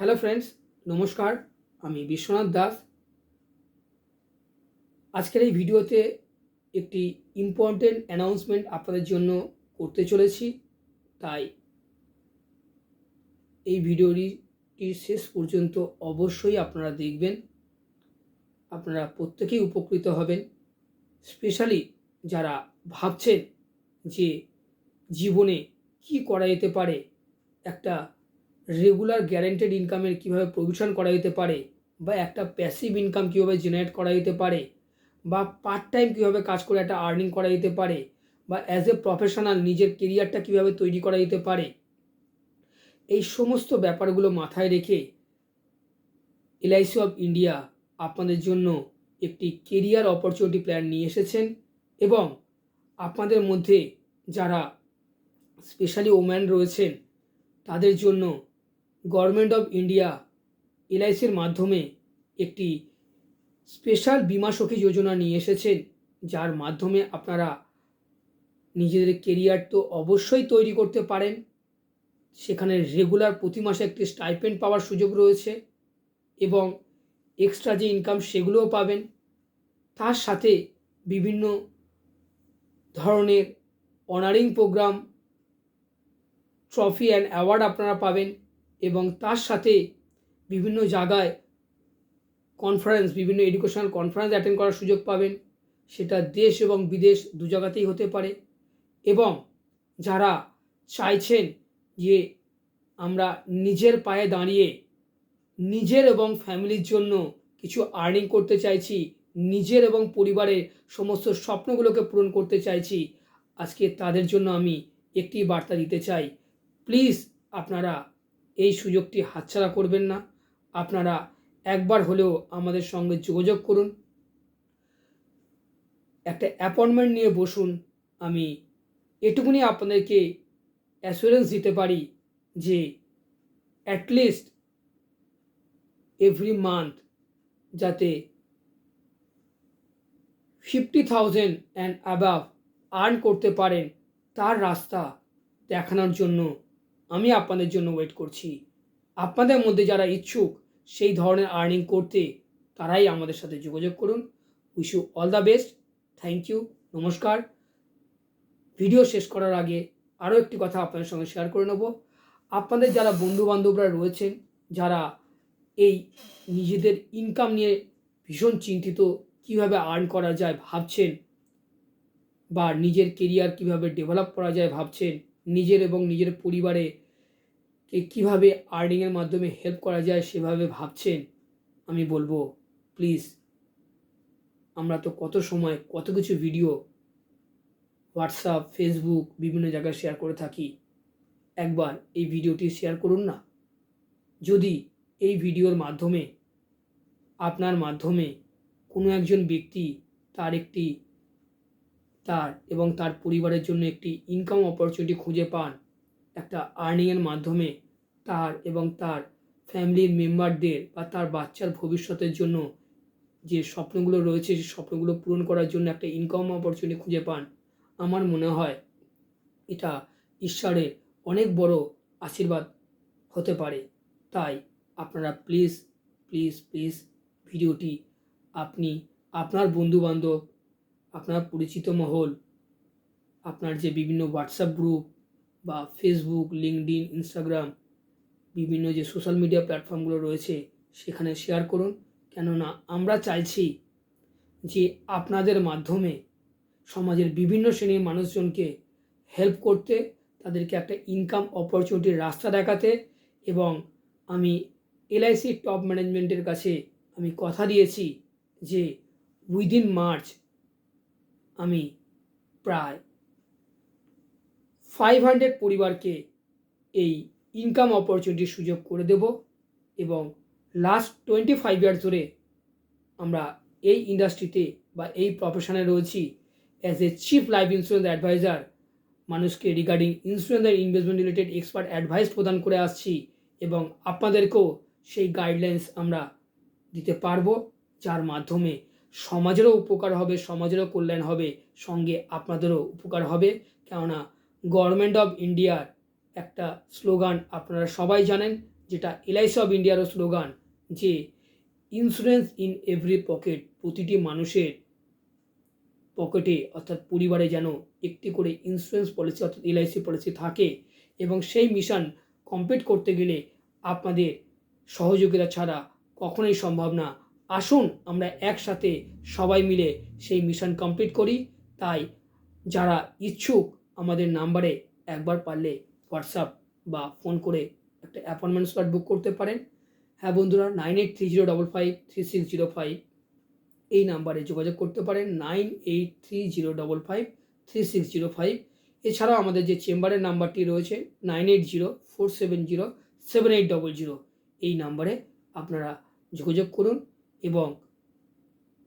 Hello friends, নমস্কার। আমি বিশ্বনাথ দাস। আজকের এই ভিডিওতে একটি ইম্পর্টেন্ট অ্যানাউন্সমেন্ট আপনাদের জন্য করতে চলেছি। তাই এই ভিডিওটি শেষ পর্যন্ত অবশ্যই আপনারা দেখবেন। আপনারা প্রত্যেকেই উপকৃত হবেন। স্পেশালি যারা ভাবছেন যে জীবনে কি করা যেতে পারে, একটা রেগুলার গ্যারান্টেড ইনকামের কীভাবে প্রভিশন করা যেতে পারে, বা একটা প্যাসিভ ইনকাম কীভাবে জেনারেট করা যেতে পারে, বা পার্ট টাইম কীভাবে কাজ করে একটা আর্নিং করা যেতে পারে, বা অ্যাজ এ প্রফেশনাল নিজের কেরিয়ারটা কীভাবে তৈরি করা যেতে পারে, এই সমস্ত ব্যাপারগুলো মাথায় রেখে এলআইসি অফ ইন্ডিয়া আপনাদের জন্য একটি কেরিয়ার অপরচুনিটি প্ল্যান নিয়ে এসেছেন। এবং আপনাদের মধ্যে যারা স্পেশালি ওম্যান রয়েছেন তাদের জন্য গভর্নমেন্ট অফ ইন্ডিয়া এলআইসির মাধ্যমে একটি স্পেশাল বিমা সখী যোজনা নিয়ে এসেছেন, যার মাধ্যমে আপনারা নিজেদের কেরিয়ার তো অবশ্যই তৈরি করতে পারেন। সেখানে রেগুলার প্রতি মাসে একটি স্টাইপেন্ড পাওয়ার সুযোগ রয়েছে এবং এক্সট্রা যে ইনকাম সেগুলোও পাবেন। তার সাথে বিভিন্ন ধরনের honouring programme, trophy and award আপনারা পাবেন। এবং তার সাথে বিভিন্ন জায়গায় কনফারেন্স, বিভিন্ন এডুকেশনাল কনফারেন্স অ্যাটেন্ড করার সুযোগ পাবেন। সেটা দেশ এবং বিদেশ দু জায়গাতেই হতে পারে। এবং যারা চাইছেন যে আমরা নিজের পায়ে দাঁড়িয়ে নিজের এবং ফ্যামিলির জন্য কিছু আর্নিং করতে চাইছি, নিজের এবং পরিবারের সমস্ত স্বপ্নগুলোকে পূরণ করতে চাইছি, আজকে তাদের জন্য আমি একটি বার্তা দিতে চাই। প্লিজ আপনারা এই সুযোগটি হাতছাড়া করবেন না। আপনারা একবার হলেও আমাদের সঙ্গে যোগাযোগ করুন, একটা অ্যাপয়েন্টমেন্ট নিয়ে বসুন। আমি এটুকুনি আপনাদেরকে অ্যাসুরেন্স দিতে পারি যে অ্যাটলিস্ট এভরি মান্থ যাতে 50,000 অ্যান্ড অ্যাবাভ আর্ন করতে পারেন, তার রাস্তা দেখানোর জন্য আমি আপনাদের জন্য ওয়েট করছি। আপনাদের মধ্যে যারা ইচ্ছুক সেই ধরনের আর্নিং করতে, তারাই আমাদের সাথে যোগাযোগ করুন। Wish you all the best. Thank you. নমস্কার। ভিডিও শেষ করার আগে আরও একটি কথা আপনাদের সঙ্গে শেয়ার করে নেব। আপনাদের যারা বন্ধুবান্ধবরা রয়েছেন, যারা এই নিজেদের ইনকাম নিয়ে ভীষণ চিন্তিত, কীভাবে আর্ন করা যায় ভাবছেন, বা নিজের কেরিয়ার কীভাবে ডেভেলপ করা যায় ভাবছেন, নিজের এবং নিজের পরিবারে কীভাবে আর্নিংয়ের মাধ্যমে হেল্প করা যায় সেভাবে ভাবছেন, আমি বলবো প্লিজ, আমরা তো কত সময় কত কিছু ভিডিও হোয়াটসঅ্যাপ, ফেসবুক বিভিন্ন জায়গায় শেয়ার করে থাকি। একবার এই ভিডিওটি শেয়ার করুন না। যদি এই ভিডিওর মাধ্যমে আপনার মাধ্যমে কোনো একজন ব্যক্তি তার এবং তার পরিবারের জন্য একটি ইনকাম অপরচুনিটি খুঁজে পান, একটা আর্নিংয়ের মাধ্যমে তার এবং তার ফ্যামিলির মেম্বারদের বা তার বাচ্চার ভবিষ্যতের জন্য যে স্বপ্নগুলো রয়েছে সেই স্বপ্নগুলো পূরণ করার জন্য একটা ইনকাম অপরচুনিটি খুঁজে পান, আমার মনে হয় এটা ঈশ্বরের অনেক বড় আশীর্বাদ হতে পারে। তাই আপনারা প্লিজ প্লিজ প্লিজ ভিডিওটি আপনি আপনার বন্ধুবান্ধব, আপনার পরিচিত মহল, আপনার যে বিভিন্ন হোয়াটসঅ্যাপ গ্রুপ বা ফেসবুক, লিঙ্কডইন, ইনস্টাগ্রাম, বিভিন্ন যে সোশ্যাল মিডিয়া প্ল্যাটফর্মগুলো রয়েছে সেখানে শেয়ার করুন। কেননা আমরা চাইছি যে আপনাদের মাধ্যমে সমাজের বিভিন্ন শ্রেণীর মানুষজনকে হেল্প করতে, তাদেরকে একটা ইনকাম অপরচুনিটির রাস্তা দেখাতে। এবং আমি এলআইসির টপ ম্যানেজমেন্টের কাছে আমি কথা দিয়েছি যে উইদিন মার্চ আমি প্রায় 500 পরিবারকে এই ইনকাম অপরচুনিটির সুযোগ করে দেব। এবং লাস্ট 25 ইয়ার্স ধরে আমরা এই ইন্ডাস্ট্রিতে বা এই প্রফেশনে রয়েছি as a chief life insurance advisor. মানুষকে regarding insurance and investment related expert advice প্রদান করে আসছি, এবং আপনাদেরকেও সেই গাইডলাইন্স আমরা দিতে পারবো, যার মাধ্যমে সমাজেরও উপকার হবে, সমাজেরও কল্যাণ হবে, সঙ্গে আপনাদেরও উপকার হবে। কেননা গভর্নমেন্ট অফ ইন্ডিয়ার একটা স্লোগান আপনারা সবাই জানেন যেটা এলআইসি অফ ইন্ডিয়ারও স্লোগান, যে ইন্স্যুরেন্স ইন এভরি পকেট, প্রতিটি মানুষের পকেটে অর্থাৎ পরিবারে যেন একটি করে ইন্স্যুরেন্স পলিসি অর্থাৎ এলআইসি পলিসি থাকে, এবং সেই মিশন কমপ্লিট করতে গেলে আপনাদের সহযোগিতা ছাড়া কখনোই সম্ভব না। আসুন আমরা একসাথে সবাই মিলে সেই মিশন কমপ্লিট করি। তাই যারা ইচ্ছুক আমাদের নাম্বারে একবার পারলে হোয়াটসঅ্যাপ বা ফোন করে একটা অ্যাপয়েন্টমেন্ট স্লট বুক করতে পারেন। হ্যাঁ বন্ধুরা, 9830553605 এই নাম্বারে যোগাযোগ করতে পারেন, 9830553605। এছাড়াও আমাদের যে চেম্বারের নাম্বারটি রয়েছে 9804707800, এই নাম্বারে আপনারা যোগাযোগ করুন এবং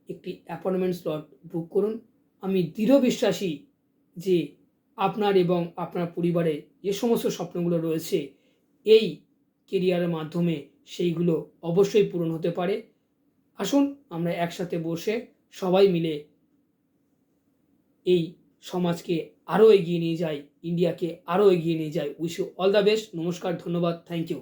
একটি অ্যাপয়েন্টমেন্ট স্লট বুক করুন। আমি দৃঢ় বিশ্বাসী যে আপনার এবং আপনার পরিবারের যে সমস্ত স্বপ্নগুলো রয়েছে এই কেরিয়ারের মাধ্যমে সেইগুলো অবশ্যই পূরণ হতে পারে। আসুন আমরা একসাথে বসে সবাই মিলে এই সমাজকে আরও এগিয়ে নিয়ে যাই, ইন্ডিয়াকে আরও এগিয়ে নিয়ে যাই। Wish you all the best. নমস্কার, ধন্যবাদ, থ্যাংক ইউ।